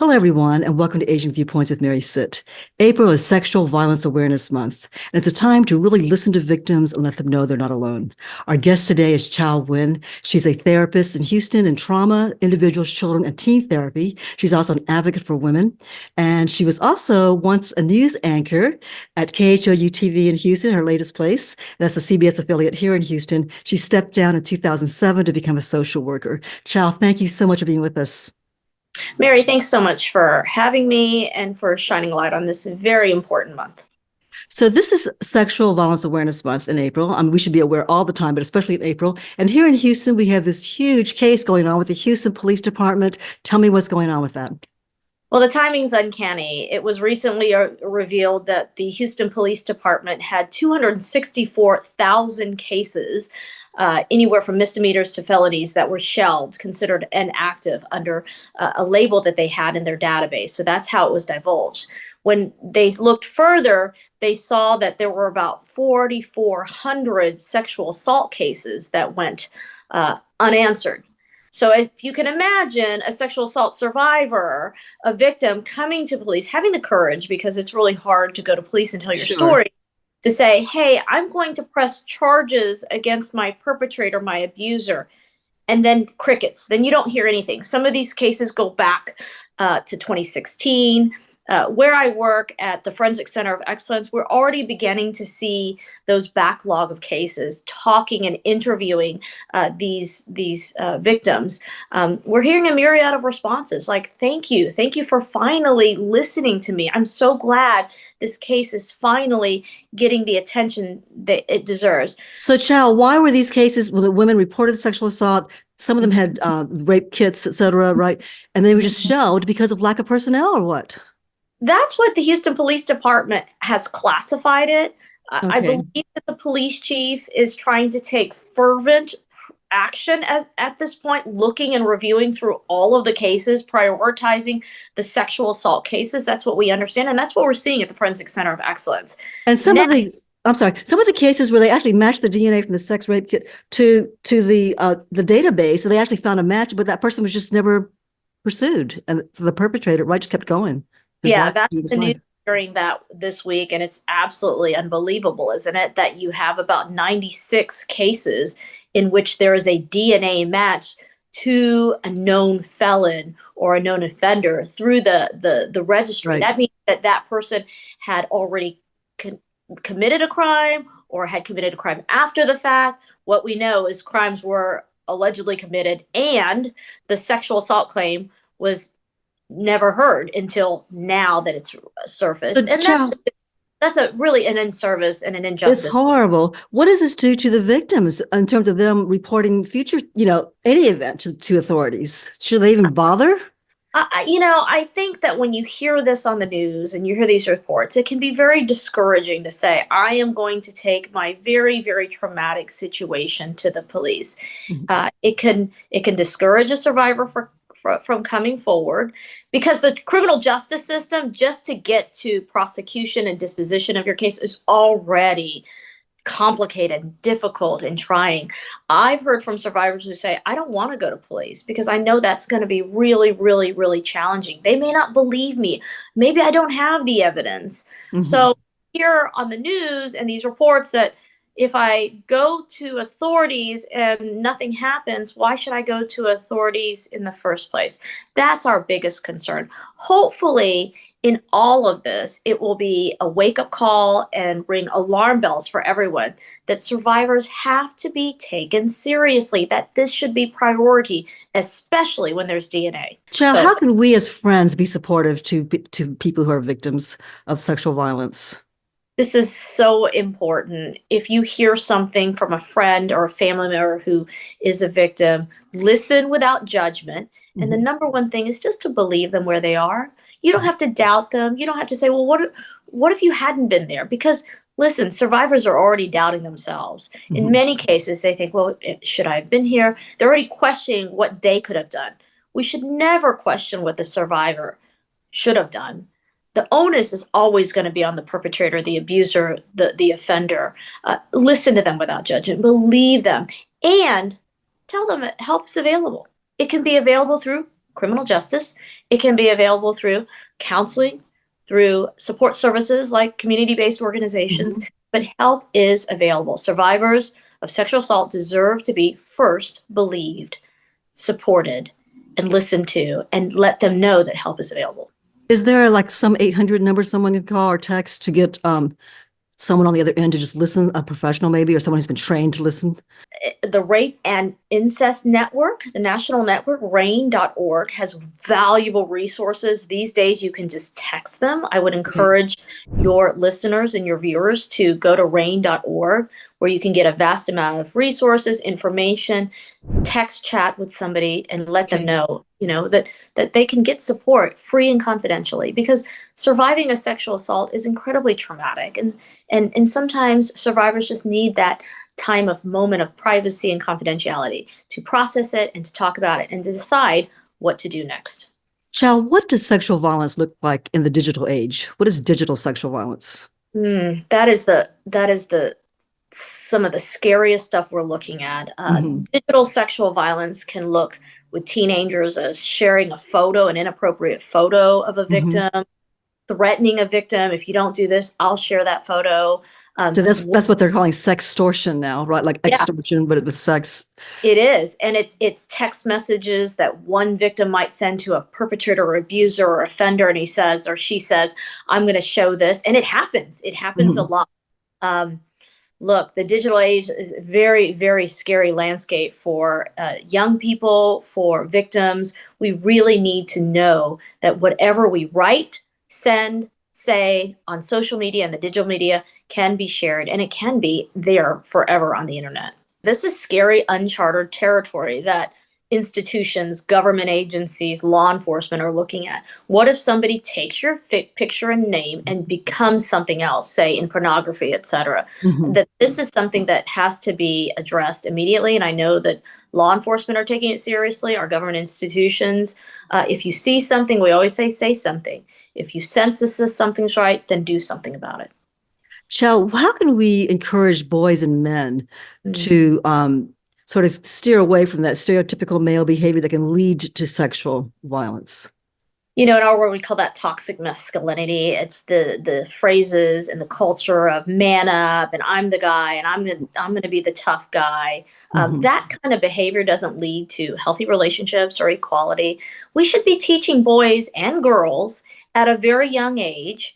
Hello, everyone, and welcome to Asian Viewpoints with Mary Sitt. April is Sexual Violence Awareness Month, and it's a time to really listen to victims and let them know they're not alone. Our guest today is Chau Nguyen. She's a therapist in Houston in trauma, individuals, children, and teen therapy. She's also an advocate for women, and she was also once a news anchor at KHOU TV in Houston, her latest place. That's a CBS affiliate here in Houston. She stepped down in 2007 to become a social worker. Chau, thank you so much for being with us. Mary, thanks so much for having me and for shining light on this very important month. So this is Sexual Violence Awareness Month in April. We should be aware all the time, but especially in April. And here in Houston, we have this huge case going on with the Houston Police Department. Tell me what's going on with that. Well, the timing's uncanny. It was recently revealed that the Houston Police Department had 264,000 cases, anywhere from misdemeanors to felonies, that were shelved, considered inactive under a label that they had in their database. So that's how it was divulged. When they looked further, they saw that there were about 4,400 sexual assault cases that went unanswered. So if you can imagine a sexual assault survivor, a victim coming to police, having the courage, because it's really hard to go to police and tell your story, to say, hey, I'm going to press charges against my perpetrator, my abuser, and then crickets. Then you don't hear anything. Some of these cases go back to 2016. Where I work at the Forensic Center of Excellence, we're already beginning to see those backlog of cases, talking and interviewing these victims. We're hearing a myriad of responses like, thank you for finally listening to me. I'm so glad this case is finally getting the attention that it deserves. So, Chau, why were these cases where the women reported sexual assault? Some of them had rape kits, et cetera, right? And they were just shelved because of lack of personnel, or what? That's what the Houston Police Department has classified it. Okay. I believe that the police chief is trying to take fervent action at this point, looking and reviewing through all of the cases, prioritizing the sexual assault cases. That's what we understand. And that's what we're seeing at the Forensic Center of Excellence. And some of the cases where they actually matched the DNA from the sex rape kit to the database, so they actually found a match, but that person was just never pursued. And the perpetrator, right, just kept going. Yeah, that's the news during that this week, and it's absolutely unbelievable, isn't it, that you have about 96 cases in which there is a DNA match to a known felon or a known offender through the registry. Right. That means that person had already committed a crime or had committed a crime after the fact. What we know is crimes were allegedly committed, and the sexual assault claim was never heard until now that it's surfaced. And that's really an inservice and an injustice. It's horrible. What does this do to the victims in terms of them reporting future, any event to authorities? Should they even bother? I think that when you hear this on the news and you hear these reports, it can be very discouraging to say, I am going to take my very, very traumatic situation to the police. Mm-hmm. It can discourage a survivor from coming forward, because the criminal justice system, just to get to prosecution and disposition of your case, is already complicated, difficult, and trying. I've heard from survivors who say, I don't want to go to police because I know that's going to be really, really, really challenging. They may not believe me. Maybe I don't have the evidence. Mm-hmm. So here on the news and these reports that if I go to authorities and nothing happens, why should I go to authorities in the first place? That's our biggest concern. Hopefully, in all of this, it will be a wake-up call and ring alarm bells for everyone that survivors have to be taken seriously, that this should be priority, especially when there's DNA. Chau, how can we as friends be supportive to people who are victims of sexual violence? This is so important. If you hear something from a friend or a family member who is a victim, listen without judgment. Mm-hmm. And the number one thing is just to believe them where they are. You don't have to doubt them. You don't have to say, well, what if you hadn't been there? Because listen, survivors are already doubting themselves. Mm-hmm. In many cases, they think, well, should I have been here? They're already questioning what they could have done. We should never question what the survivor should have done. The onus is always going to be on the perpetrator, the abuser, the offender. Listen to them without judgment. Believe them. And tell them that help is available. It can be available through criminal justice. It can be available through counseling, through support services like community-based organizations, Mhm. but help is available. Survivors of sexual assault deserve to be first believed, supported, and listened to, and let them know that help is available. Is there like some 800 number someone can call or text to get someone on the other end to just listen, a professional maybe, or someone who's been trained to listen? The Rape and Incest Network, the national network, RAIN.org, has valuable resources. These days, you can just text them. I would Okay. encourage your listeners and your viewers to go to RAIN.org, where you can get a vast amount of resources, information, text chat with somebody, and let them Okay. know, that they can get support free and confidentially, because surviving a sexual assault is incredibly traumatic, and sometimes survivors just need that time of moment of privacy and confidentiality to process it and to talk about it and to decide what to do next. Chau, what does sexual violence look like in the digital age? What is digital sexual violence? That is the some of the scariest stuff we're looking at. Hmm. Digital sexual violence can look with teenagers as sharing a photo, an inappropriate photo of a Hmm. victim, threatening a victim. If you don't do this, I'll share that photo. So that's what they're calling sextortion now, right? Like Yeah, extortion, but with sex. it is, and it's text messages that one victim might send to a perpetrator or abuser or offender, and he says or she says, "I'm going to show this," and it happens. It happens a Hmm. lot. Um, Look, the digital age is a very, very scary landscape for young people, for victims. We really need to know that whatever we write, send, say on social media and the digital media can be shared, and it can be there forever on the internet. This is scary, uncharted territory that institutions, government agencies, law enforcement are looking at. What if somebody takes your picture and name and becomes something else, say in pornography, etc.? Hmm. That this is something that has to be addressed immediately. And I know that law enforcement are taking it seriously, our government institutions. If you see something, we always say something. If you sense this is something's right, then do something about it. Chau, how can we encourage boys and men Mm. to sort of steer away from that stereotypical male behavior that can lead to sexual violence? In our world, we call that toxic masculinity. It's the phrases and the culture of man up, and I'm the guy, and I'm gonna be the tough guy. Hmm. That kind of behavior doesn't lead to healthy relationships or equality. We should be teaching boys and girls at a very young age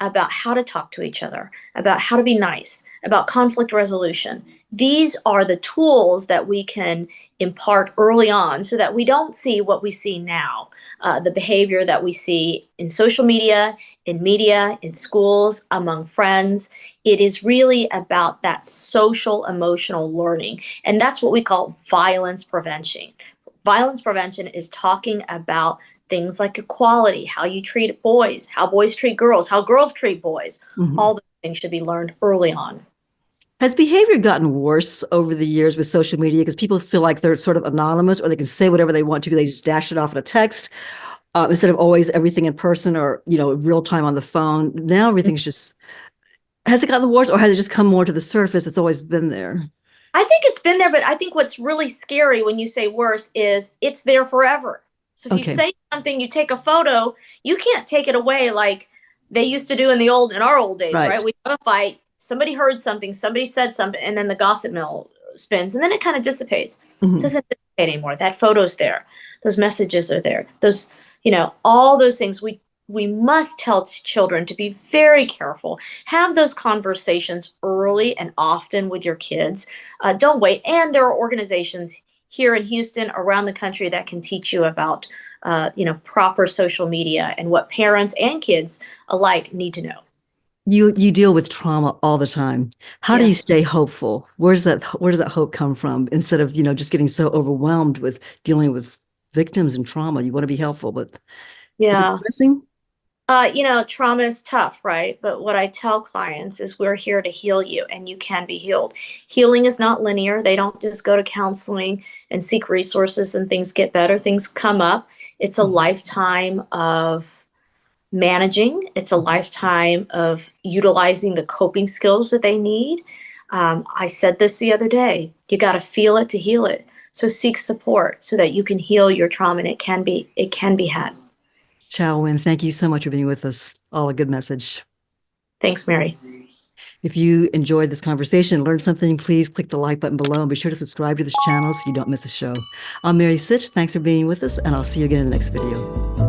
about how to talk to each other, about how to be nice, about conflict resolution. These are the tools that we can impart early on so that we don't see what we see now, the behavior that we see in social media, in schools, among friends. It is really about that social emotional learning. And that's what we call violence prevention. Violence prevention is talking about things like equality, how you treat boys, how boys treat girls, how girls treat boys. Hmm. All those things should be learned early on. Has behavior gotten worse over the years with social media because people feel like they're sort of anonymous or they can say whatever they want to? They just dash it off in a text instead of always everything in person or, real time on the phone. Now everything's just, has it gotten worse or has it just come more to the surface? It's always been there. I think it's been there, but I think what's really scary when you say worse is it's there forever. So if you Okay. say something, you take a photo, you can't take it away like they used to do in our old days, Right. right? We have a fight, somebody heard something, somebody said something, and then the gossip mill spins, and then it kind of dissipates. It Hmm. doesn't dissipate anymore. That photo's there. Those messages are there. All those things we must tell children to be very careful. Have those conversations early and often with your kids. Don't wait. And there are organizations here in Houston, around the country, that can teach you about, proper social media and what parents and kids alike need to know. You deal with trauma all the time. How do you Yes. stay hopeful? Where does that hope come from instead of, just getting so overwhelmed with dealing with victims and trauma? You want to be helpful, but is it Yeah. depressing? Trauma is tough, right? But what I tell clients is we're here to heal you and you can be healed. Healing is not linear. They don't just go to counseling and seek resources and things get better. Things come up. It's a lifetime of managing, it's a lifetime of utilizing the coping skills that they need. I said this the other day, you got to feel it to heal it. So seek support so that you can heal your trauma, and it can be had. Chau Nguyen, thank you so much for being with us. All a good message. Thanks, Mary. If you enjoyed this conversation, learned something, please click the like button below and be sure to subscribe to this channel so you don't miss a show. I'm Mary Sitch. Thanks for being with us, and I'll see you again in the next video.